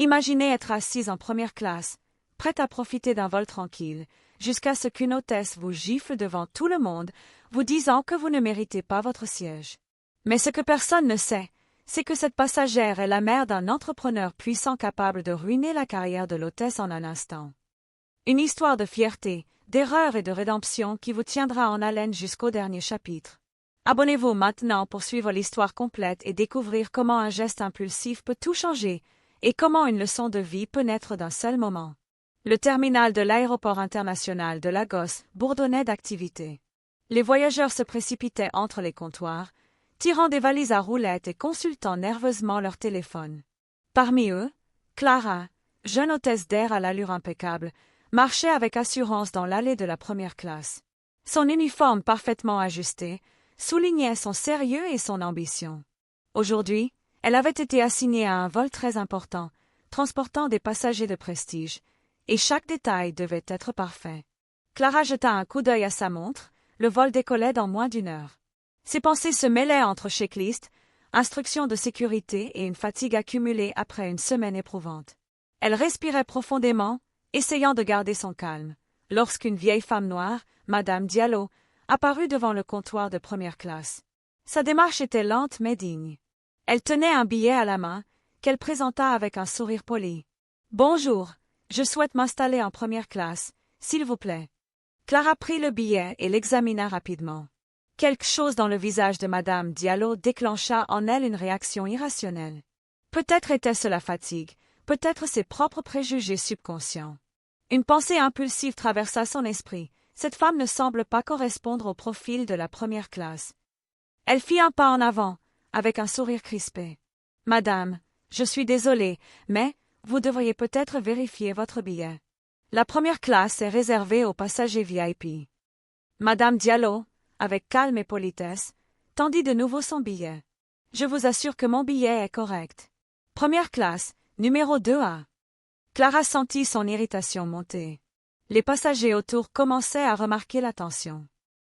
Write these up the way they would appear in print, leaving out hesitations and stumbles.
Imaginez être assise en première classe, prête à profiter d'un vol tranquille, jusqu'à ce qu'une hôtesse vous gifle devant tout le monde, vous disant que vous ne méritez pas votre siège. Mais ce que personne ne sait, c'est que cette passagère est la mère d'un entrepreneur puissant capable de ruiner la carrière de l'hôtesse en un instant. Une histoire de fierté, d'erreur et de rédemption qui vous tiendra en haleine jusqu'au dernier chapitre. Abonnez-vous maintenant pour suivre l'histoire complète et découvrir comment un geste impulsif peut tout changer et comment une leçon de vie peut naître d'un seul moment. Le terminal de l'aéroport international de Lagos bourdonnait d'activité. Les voyageurs se précipitaient entre les comptoirs, tirant des valises à roulettes et consultant nerveusement leur téléphone. Parmi eux, Clara, jeune hôtesse d'air à l'allure impeccable, marchait avec assurance dans l'allée de la première classe. Son uniforme parfaitement ajusté soulignait son sérieux et son ambition. Aujourd'hui, elle avait été assignée à un vol très important, transportant des passagers de prestige, et chaque détail devait être parfait. Clara jeta un coup d'œil à sa montre, le vol décollait dans moins d'une heure. Ses pensées se mêlaient entre checklist, instructions de sécurité et une fatigue accumulée après une semaine éprouvante. Elle respirait profondément, essayant de garder son calme, lorsqu'une vieille femme noire, Madame Diallo, apparut devant le comptoir de première classe. Sa démarche était lente mais digne. Elle tenait un billet à la main, qu'elle présenta avec un sourire poli. « Bonjour, je souhaite m'installer en première classe, s'il vous plaît. » Clara prit le billet et l'examina rapidement. Quelque chose dans le visage de Madame Diallo déclencha en elle une réaction irrationnelle. Peut-être était-ce la fatigue, peut-être ses propres préjugés subconscients. Une pensée impulsive traversa son esprit. Cette femme ne semble pas correspondre au profil de la première classe. Elle fit un pas en avant, avec un sourire crispé. « Madame, je suis désolée, mais vous devriez peut-être vérifier votre billet. La première classe est réservée aux passagers VIP. » Madame Diallo, avec calme et politesse, tendit de nouveau son billet. « Je vous assure que mon billet est correct. Première classe, numéro 2A. » Clara sentit son irritation monter. Les passagers autour commençaient à remarquer la tension.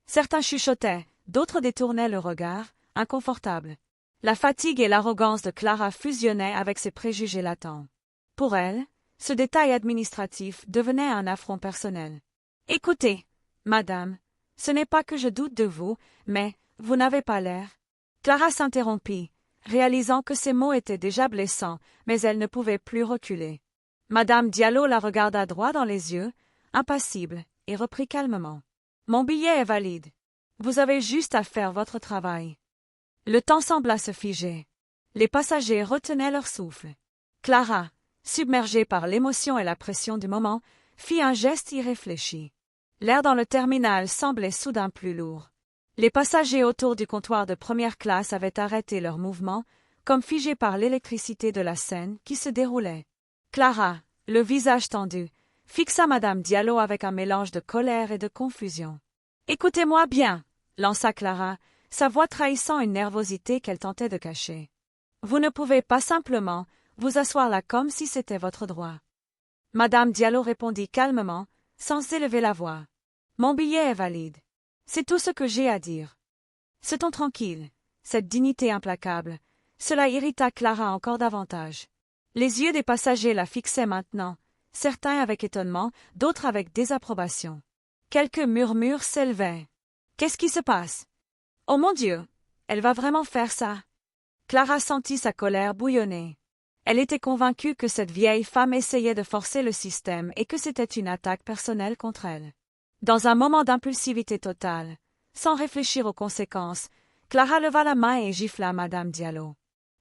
Certains chuchotaient, d'autres détournaient le regard, inconfortables. La fatigue et l'arrogance de Clara fusionnaient avec ses préjugés latents. Pour elle, ce détail administratif devenait un affront personnel. « Écoutez, madame, ce n'est pas que je doute de vous, mais vous n'avez pas l'air. » Clara s'interrompit, réalisant que ces mots étaient déjà blessants, mais elle ne pouvait plus reculer. Madame Diallo la regarda droit dans les yeux, impassible, et reprit calmement. « Mon billet est valide. Vous avez juste à faire votre travail. » Le temps sembla se figer. Les passagers retenaient leur souffle. Clara, submergée par l'émotion et la pression du moment, fit un geste irréfléchi. L'air dans le terminal semblait soudain plus lourd. Les passagers autour du comptoir de première classe avaient arrêté leur mouvement, comme figés par l'électricité de la scène qui se déroulait. Clara, le visage tendu, fixa Madame Diallo avec un mélange de colère et de confusion. « Écoutez-moi bien, » lança Clara, sa voix trahissant une nervosité qu'elle tentait de cacher. « Vous ne pouvez pas simplement vous asseoir là comme si c'était votre droit. » Madame Diallo répondit calmement, sans élever la voix. « Mon billet est valide. C'est tout ce que j'ai à dire. » Ce ton tranquille, cette dignité implacable, cela irrita Clara encore davantage. Les yeux des passagers la fixaient maintenant, certains avec étonnement, d'autres avec désapprobation. Quelques murmures s'élevaient. « Qu'est-ce qui se passe? Oh mon Dieu, elle va vraiment faire ça? » Clara sentit sa colère bouillonner. Elle était convaincue que cette vieille femme essayait de forcer le système et que c'était une attaque personnelle contre elle. Dans un moment d'impulsivité totale, sans réfléchir aux conséquences, Clara leva la main et gifla Madame Diallo.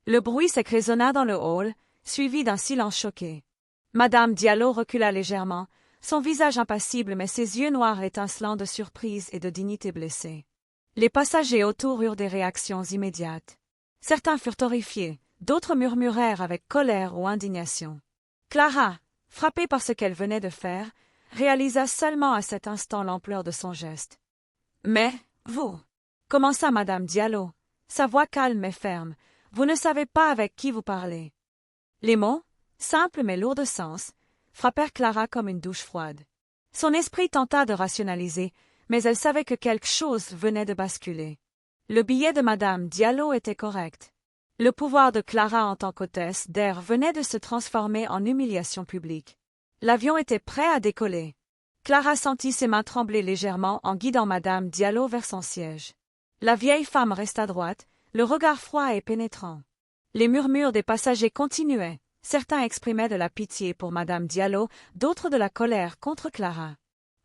Le bruit s'écrésonna dans le hall, suivi d'un silence choqué. Madame Diallo recula légèrement, son visage impassible mais ses yeux noirs étincelants de surprise et de dignité blessée. Les passagers autour eurent des réactions immédiates. Certains furent horrifiés, d'autres murmurèrent avec colère ou indignation. Clara, frappée par ce qu'elle venait de faire, réalisa seulement à cet instant l'ampleur de son geste. « Mais, vous, » commença Madame Diallo, sa voix calme et ferme, « vous ne savez pas avec qui vous parlez. » Les mots, simples mais lourds de sens, frappèrent Clara comme une douche froide. Son esprit tenta de rationaliser, mais elle savait que quelque chose venait de basculer. Le billet de Madame Diallo était correct. Le pouvoir de Clara en tant qu'hôtesse d'air venait de se transformer en humiliation publique. L'avion était prêt à décoller. Clara sentit ses mains trembler légèrement en guidant Madame Diallo vers son siège. La vieille femme resta droite, le regard froid et pénétrant. Les murmures des passagers continuaient. Certains exprimaient de la pitié pour Madame Diallo, d'autres de la colère contre Clara.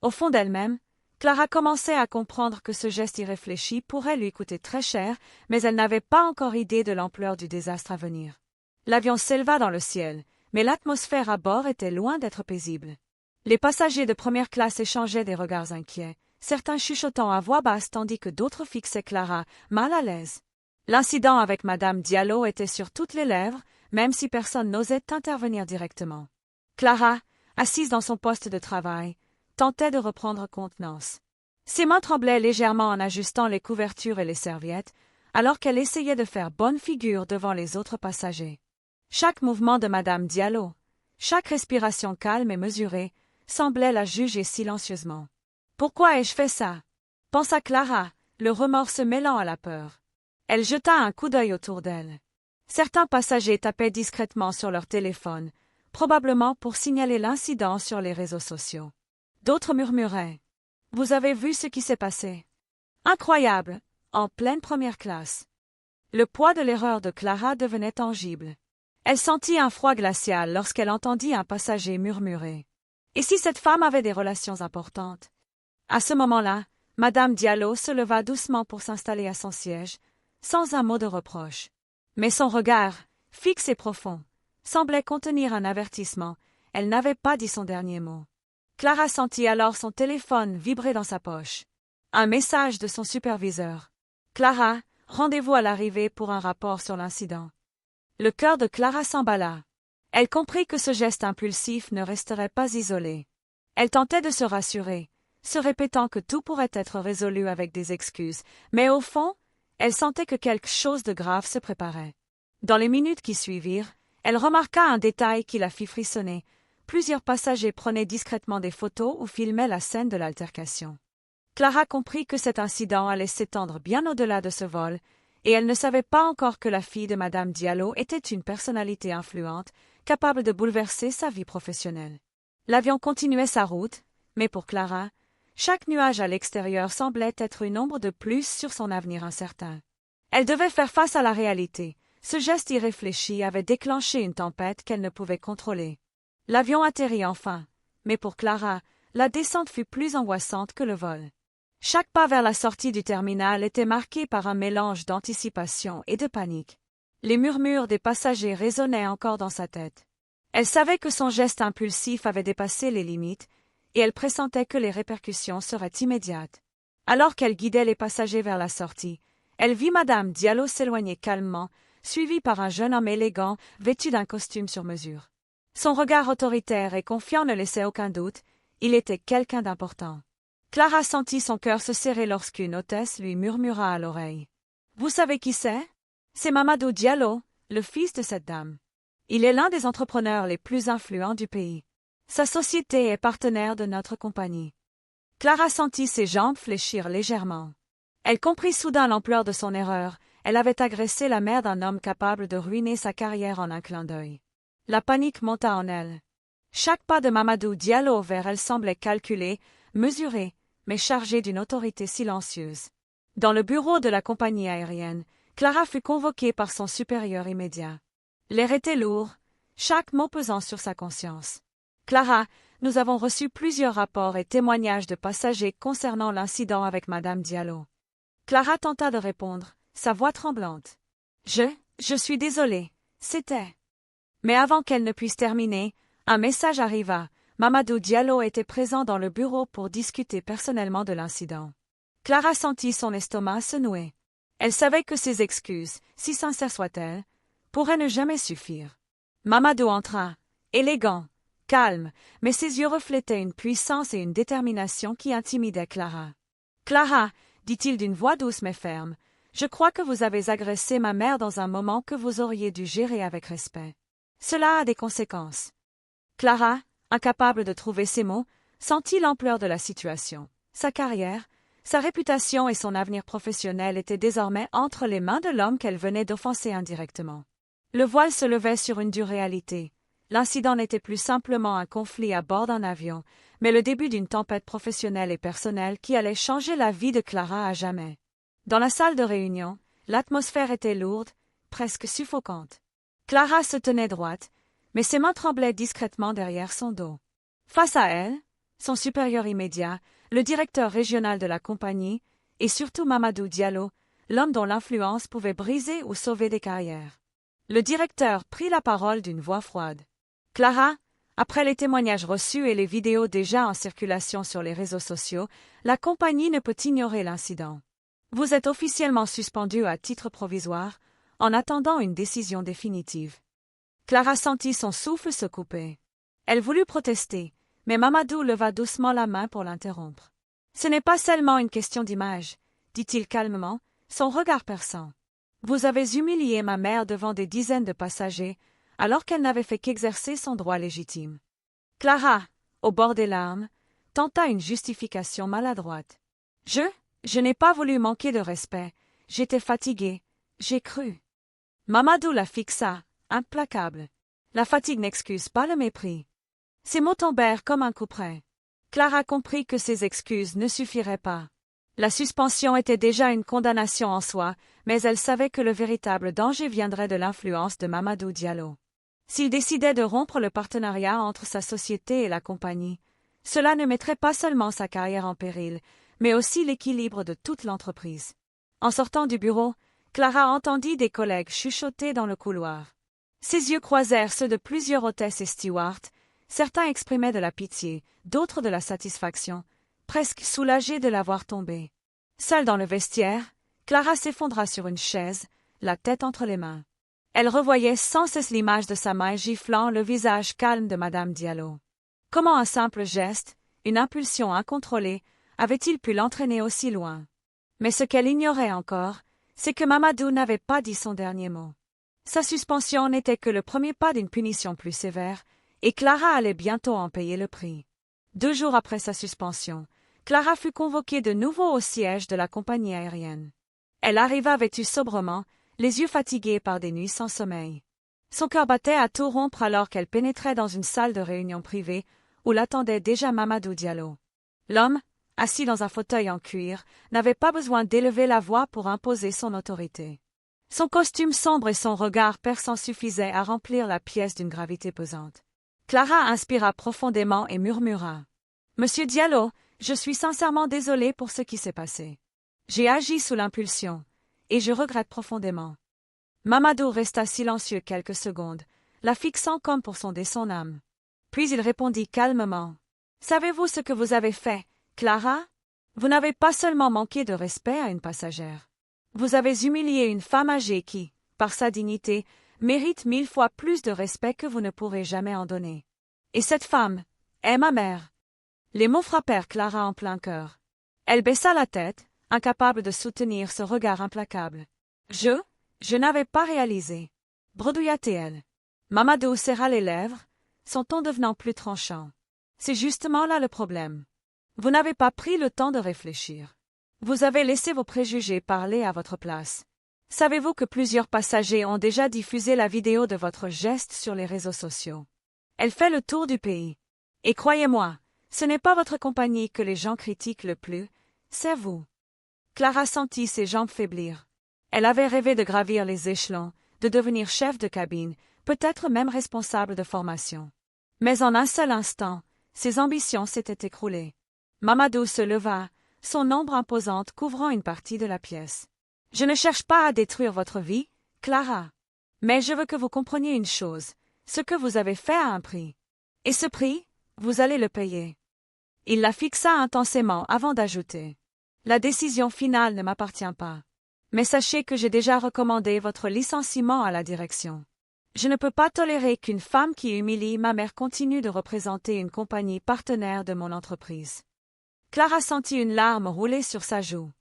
Au fond d'elle-même, Clara commençait à comprendre que ce geste irréfléchi pourrait lui coûter très cher, mais elle n'avait pas encore idée de l'ampleur du désastre à venir. L'avion s'éleva dans le ciel, mais l'atmosphère à bord était loin d'être paisible. Les passagers de première classe échangeaient des regards inquiets, certains chuchotant à voix basse tandis que d'autres fixaient Clara, mal à l'aise. L'incident avec Madame Diallo était sur toutes les lèvres, même si personne n'osait intervenir directement. Clara, assise dans son poste de travail, tentait de reprendre contenance. Ses mains tremblaient légèrement en ajustant les couvertures et les serviettes, alors qu'elle essayait de faire bonne figure devant les autres passagers. Chaque mouvement de Madame Diallo, chaque respiration calme et mesurée, semblait la juger silencieusement. « Pourquoi ai-je fait ça ?» pensa Clara, le remords se mêlant à la peur. Elle jeta un coup d'œil autour d'elle. Certains passagers tapaient discrètement sur leur téléphone, probablement pour signaler l'incident sur les réseaux sociaux. D'autres murmuraient. « Vous avez vu ce qui s'est passé ?» Incroyable, en pleine première classe. Le poids de l'erreur de Clara devenait tangible. Elle sentit un froid glacial lorsqu'elle entendit un passager murmurer. Et si cette femme avait des relations importantes? À ce moment-là, Madame Diallo se leva doucement pour s'installer à son siège, sans un mot de reproche. Mais son regard, fixe et profond, semblait contenir un avertissement. Elle n'avait pas dit son dernier mot. Clara sentit alors son téléphone vibrer dans sa poche. Un message de son superviseur. « Clara, rendez-vous à l'arrivée pour un rapport sur l'incident. » Le cœur de Clara s'emballa. Elle comprit que ce geste impulsif ne resterait pas isolé. Elle tentait de se rassurer, se répétant que tout pourrait être résolu avec des excuses, mais au fond, elle sentait que quelque chose de grave se préparait. Dans les minutes qui suivirent, elle remarqua un détail qui la fit frissonner. Plusieurs passagers prenaient discrètement des photos ou filmaient la scène de l'altercation. Clara comprit que cet incident allait s'étendre bien au-delà de ce vol, et elle ne savait pas encore que la fille de Madame Diallo était une personnalité influente, capable de bouleverser sa vie professionnelle. L'avion continuait sa route, mais pour Clara, chaque nuage à l'extérieur semblait être une ombre de plus sur son avenir incertain. Elle devait faire face à la réalité. Ce geste irréfléchi avait déclenché une tempête qu'elle ne pouvait contrôler. L'avion atterrit enfin, mais pour Clara, la descente fut plus angoissante que le vol. Chaque pas vers la sortie du terminal était marqué par un mélange d'anticipation et de panique. Les murmures des passagers résonnaient encore dans sa tête. Elle savait que son geste impulsif avait dépassé les limites, et elle pressentait que les répercussions seraient immédiates. Alors qu'elle guidait les passagers vers la sortie, elle vit Madame Diallo s'éloigner calmement, suivie par un jeune homme élégant, vêtu d'un costume sur mesure. Son regard autoritaire et confiant ne laissait aucun doute, il était quelqu'un d'important. Clara sentit son cœur se serrer lorsqu'une hôtesse lui murmura à l'oreille. « Vous savez qui c'est? C'est Mamadou Diallo, le fils de cette dame. Il est l'un des entrepreneurs les plus influents du pays. Sa société est partenaire de notre compagnie. » Clara sentit ses jambes fléchir légèrement. Elle comprit soudain l'ampleur de son erreur. Elle avait agressé la mère d'un homme capable de ruiner sa carrière en un clin d'œil. La panique monta en elle. Chaque pas de Mamadou Diallo vers elle semblait calculé, mesuré, mais chargé d'une autorité silencieuse. Dans le bureau de la compagnie aérienne, Clara fut convoquée par son supérieur immédiat. L'air était lourd, chaque mot pesant sur sa conscience. « Clara, nous avons reçu plusieurs rapports et témoignages de passagers concernant l'incident avec Madame Diallo. » Clara tenta de répondre, sa voix tremblante. « Je suis désolée, c'était... » Mais avant qu'elle ne puisse terminer, un message arriva. Mamadou Diallo était présent dans le bureau pour discuter personnellement de l'incident. Clara sentit son estomac se nouer. Elle savait que ses excuses, si sincères soient-elles, pourraient ne jamais suffire. Mamadou entra, élégant, calme, mais ses yeux reflétaient une puissance et une détermination qui intimidaient Clara. « Clara, dit-il d'une voix douce mais ferme, je crois que vous avez agressé ma mère dans un moment que vous auriez dû gérer avec respect. Cela a des conséquences. » Clara, incapable de trouver ses mots, sentit l'ampleur de la situation. Sa carrière, Sa réputation et son avenir professionnel étaient désormais entre les mains de l'homme qu'elle venait d'offenser indirectement. Le voile se levait sur une dure réalité. L'incident n'était plus simplement un conflit à bord d'un avion, mais le début d'une tempête professionnelle et personnelle qui allait changer la vie de Clara à jamais. Dans la salle de réunion, l'atmosphère était lourde, presque suffocante. Clara se tenait droite, mais ses mains tremblaient discrètement derrière son dos. Face à elle, son supérieur immédiat, le directeur régional de la compagnie, et surtout Mamadou Diallo, l'homme dont l'influence pouvait briser ou sauver des carrières. Le directeur prit la parole d'une voix froide. « Clara, après les témoignages reçus et les vidéos déjà en circulation sur les réseaux sociaux, la compagnie ne peut ignorer l'incident. Vous êtes officiellement suspendue à titre provisoire, en attendant une décision définitive. » Clara sentit son souffle se couper. Elle voulut protester, mais Mamadou leva doucement la main pour l'interrompre. « Ce n'est pas seulement une question d'image, » dit-il calmement, son regard perçant. « Vous avez humilié ma mère devant des dizaines de passagers, alors qu'elle n'avait fait qu'exercer son droit légitime. » Clara, au bord des larmes, tenta une justification maladroite. « Je n'ai pas voulu manquer de respect, j'étais fatiguée, j'ai cru. » Mamadou la fixa, implacable. La fatigue n'excuse pas le mépris. Ces mots tombèrent comme un coup près. Clara comprit que ces excuses ne suffiraient pas. La suspension était déjà une condamnation en soi, mais elle savait que le véritable danger viendrait de l'influence de Mamadou Diallo. S'il décidait de rompre le partenariat entre sa société et la compagnie, cela ne mettrait pas seulement sa carrière en péril, mais aussi l'équilibre de toute l'entreprise. En sortant du bureau, Clara entendit des collègues chuchoter dans le couloir. Ses yeux croisèrent ceux de plusieurs hôtesses et stewards. Certains exprimaient de la pitié, d'autres de la satisfaction, presque soulagés de la voir tomber. Seule dans le vestiaire, Clara s'effondra sur une chaise, la tête entre les mains. Elle revoyait sans cesse l'image de sa main giflant le visage calme de Madame Diallo. Comment un simple geste, une impulsion incontrôlée, avait-il pu l'entraîner aussi loin? Mais ce qu'elle ignorait encore, c'est que Mamadou n'avait pas dit son dernier mot. Sa suspension n'était que le premier pas d'une punition plus sévère, et Clara allait bientôt en payer le prix. 2 jours après sa suspension, Clara fut convoquée de nouveau au siège de la compagnie aérienne. Elle arriva vêtue sobrement, les yeux fatigués par des nuits sans sommeil. Son cœur battait à tout rompre alors qu'elle pénétrait dans une salle de réunion privée où l'attendait déjà Mamadou Diallo. L'homme, assis dans un fauteuil en cuir, n'avait pas besoin d'élever la voix pour imposer son autorité. Son costume sombre et son regard perçant suffisaient à remplir la pièce d'une gravité pesante. Clara inspira profondément et murmura. « Monsieur Diallo, je suis sincèrement désolée pour ce qui s'est passé. J'ai agi sous l'impulsion, et je regrette profondément. » Mamadou resta silencieux quelques secondes, la fixant comme pour sonder son âme. Puis il répondit calmement. « Savez-vous ce que vous avez fait, Clara? Vous n'avez pas seulement manqué de respect à une passagère. Vous avez humilié une femme âgée qui, par sa dignité, mérite 1000 fois plus de respect que vous ne pourrez jamais en donner. Et cette femme est ma mère. » Les mots frappèrent Clara en plein cœur. Elle baissa la tête, incapable de soutenir ce regard implacable. « Je n'avais pas réalisé. » bredouilla-t-elle. Mamadou serra les lèvres, son ton devenant plus tranchant. « C'est justement là le problème. Vous n'avez pas pris le temps de réfléchir. Vous avez laissé vos préjugés parler à votre place. Savez-vous que plusieurs passagers ont déjà diffusé la vidéo de votre geste sur les réseaux sociaux? Elle fait le tour du pays. Et croyez-moi, ce n'est pas votre compagnie que les gens critiquent le plus, c'est vous. » Clara sentit ses jambes faiblir. Elle avait rêvé de gravir les échelons, de devenir chef de cabine, peut-être même responsable de formation. Mais en un seul instant, ses ambitions s'étaient écroulées. Mamadou se leva, son ombre imposante couvrant une partie de la pièce. « Je ne cherche pas à détruire votre vie, Clara. Mais je veux que vous compreniez une chose, ce que vous avez fait a un prix. Et ce prix, vous allez le payer. » Il la fixa intensément avant d'ajouter. « La décision finale ne m'appartient pas. Mais sachez que j'ai déjà recommandé votre licenciement à la direction. Je ne peux pas tolérer qu'une femme qui humilie ma mère continue de représenter une compagnie partenaire de mon entreprise. » Clara sentit une larme rouler sur sa joue.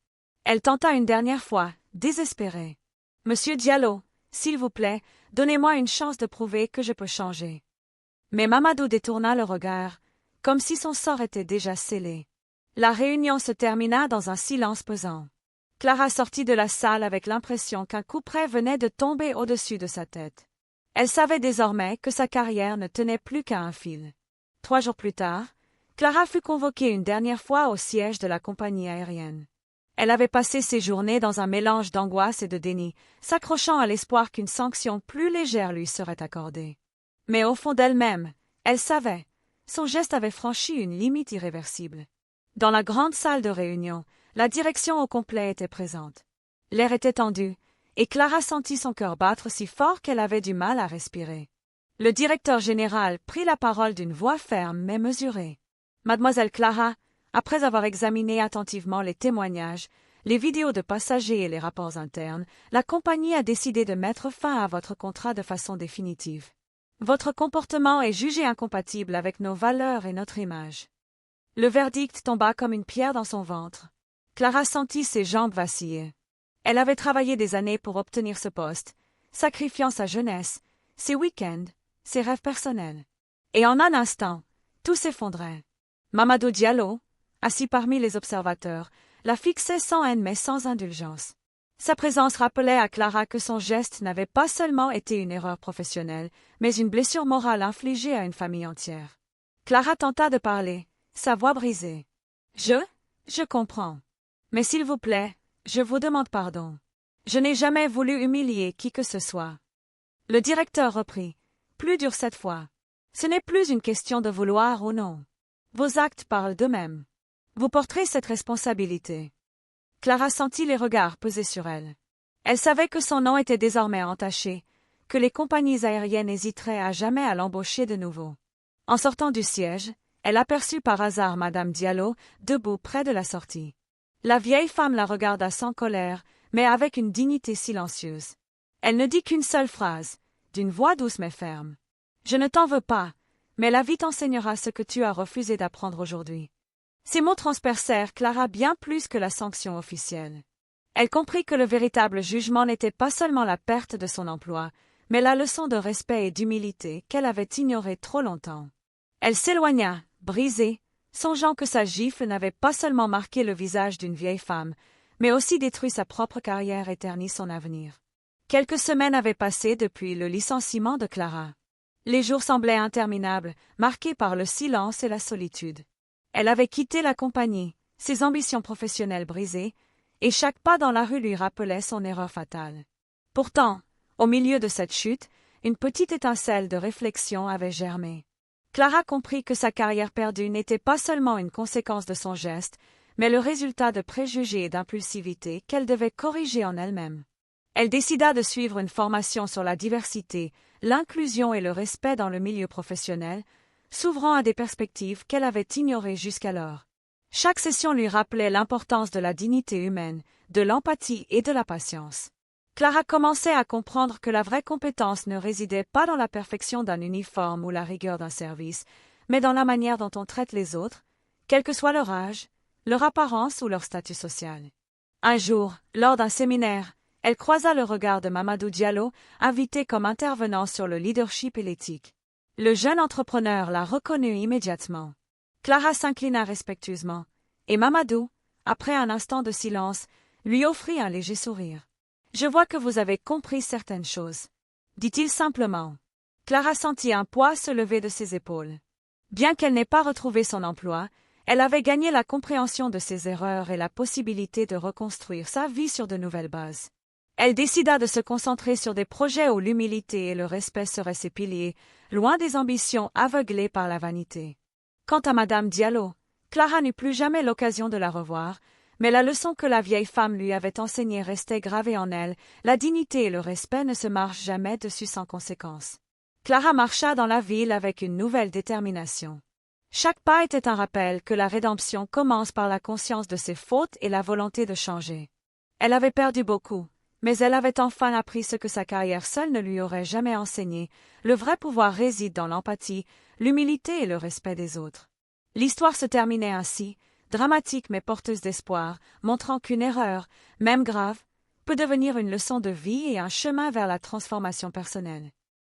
Elle tenta une dernière fois, désespérée. « Monsieur Diallo, s'il vous plaît, donnez-moi une chance de prouver que je peux changer. » Mais Mamadou détourna le regard, comme si son sort était déjà scellé. La réunion se termina dans un silence pesant. Clara sortit de la salle avec l'impression qu'un couperet venait de tomber au-dessus de sa tête. Elle savait désormais que sa carrière ne tenait plus qu'à un fil. 3 jours plus tard, Clara fut convoquée une dernière fois au siège de la compagnie aérienne. Elle avait passé ses journées dans un mélange d'angoisse et de déni, s'accrochant à l'espoir qu'une sanction plus légère lui serait accordée. Mais au fond d'elle-même, elle savait, son geste avait franchi une limite irréversible. Dans la grande salle de réunion, la direction au complet était présente. L'air était tendu, et Clara sentit son cœur battre si fort qu'elle avait du mal à respirer. Le directeur général prit la parole d'une voix ferme mais mesurée. « Mademoiselle Clara, après avoir examiné attentivement les témoignages, les vidéos de passagers et les rapports internes, la compagnie a décidé de mettre fin à votre contrat de façon définitive. Votre comportement est jugé incompatible avec nos valeurs et notre image. » Le verdict tomba comme une pierre dans son ventre. Clara sentit ses jambes vaciller. Elle avait travaillé des années pour obtenir ce poste, sacrifiant sa jeunesse, ses week-ends, ses rêves personnels. Et en un instant, tout s'effondrait. Mamadou Diallo, assis parmi les observateurs, la fixait sans haine mais sans indulgence. Sa présence rappelait à Clara que son geste n'avait pas seulement été une erreur professionnelle, mais une blessure morale infligée à une famille entière. Clara tenta de parler, sa voix brisée. « Je comprends. Mais s'il vous plaît, je vous demande pardon. Je n'ai jamais voulu humilier qui que ce soit. » Le directeur reprit, plus dur cette fois. « Ce n'est plus une question de vouloir ou non. Vos actes parlent d'eux-mêmes. Vous porterez cette responsabilité. » Clara sentit les regards peser sur elle. Elle savait que son nom était désormais entaché, que les compagnies aériennes hésiteraient à jamais à l'embaucher de nouveau. En sortant du siège, elle aperçut par hasard Madame Diallo, debout près de la sortie. La vieille femme la regarda sans colère, mais avec une dignité silencieuse. Elle ne dit qu'une seule phrase, d'une voix douce mais ferme. « Je ne t'en veux pas, mais la vie t'enseignera ce que tu as refusé d'apprendre aujourd'hui. » Ces mots transpercèrent Clara bien plus que la sanction officielle. Elle comprit que le véritable jugement n'était pas seulement la perte de son emploi, mais la leçon de respect et d'humilité qu'elle avait ignorée trop longtemps. Elle s'éloigna, brisée, songeant que sa gifle n'avait pas seulement marqué le visage d'une vieille femme, mais aussi détruit sa propre carrière et terni son avenir. Quelques semaines avaient passé depuis le licenciement de Clara. Les jours semblaient interminables, marqués par le silence et la solitude. Elle avait quitté la compagnie, ses ambitions professionnelles brisées, et chaque pas dans la rue lui rappelait son erreur fatale. Pourtant, au milieu de cette chute, une petite étincelle de réflexion avait germé. Clara comprit que sa carrière perdue n'était pas seulement une conséquence de son geste, mais le résultat de préjugés et d'impulsivité qu'elle devait corriger en elle-même. Elle décida de suivre une formation sur la diversité, l'inclusion et le respect dans le milieu professionnel, s'ouvrant à des perspectives qu'elle avait ignorées jusqu'alors. Chaque session lui rappelait l'importance de la dignité humaine, de l'empathie et de la patience. Clara commençait à comprendre que la vraie compétence ne résidait pas dans la perfection d'un uniforme ou la rigueur d'un service, mais dans la manière dont on traite les autres, quel que soit leur âge, leur apparence ou leur statut social. Un jour, lors d'un séminaire, elle croisa le regard de Mamadou Diallo, invité comme intervenant sur le leadership et l'éthique. Le jeune entrepreneur la reconnut immédiatement. Clara s'inclina respectueusement, et Mamadou, après un instant de silence, lui offrit un léger sourire. « Je vois que vous avez compris certaines choses, » dit-il simplement. Clara sentit un poids se lever de ses épaules. Bien qu'elle n'ait pas retrouvé son emploi, elle avait gagné la compréhension de ses erreurs et la possibilité de reconstruire sa vie sur de nouvelles bases. Elle décida de se concentrer sur des projets où l'humilité et le respect seraient ses piliers, loin des ambitions aveuglées par la vanité. Quant à Madame Diallo, Clara n'eut plus jamais l'occasion de la revoir, mais la leçon que la vieille femme lui avait enseignée restait gravée en elle, la dignité et le respect ne se marchent jamais dessus sans conséquence. Clara marcha dans la ville avec une nouvelle détermination. Chaque pas était un rappel que la rédemption commence par la conscience de ses fautes et la volonté de changer. Elle avait perdu beaucoup, mais elle avait enfin appris ce que sa carrière seule ne lui aurait jamais enseigné, le vrai pouvoir réside dans l'empathie, l'humilité et le respect des autres. L'histoire se terminait ainsi, dramatique mais porteuse d'espoir, montrant qu'une erreur, même grave, peut devenir une leçon de vie et un chemin vers la transformation personnelle.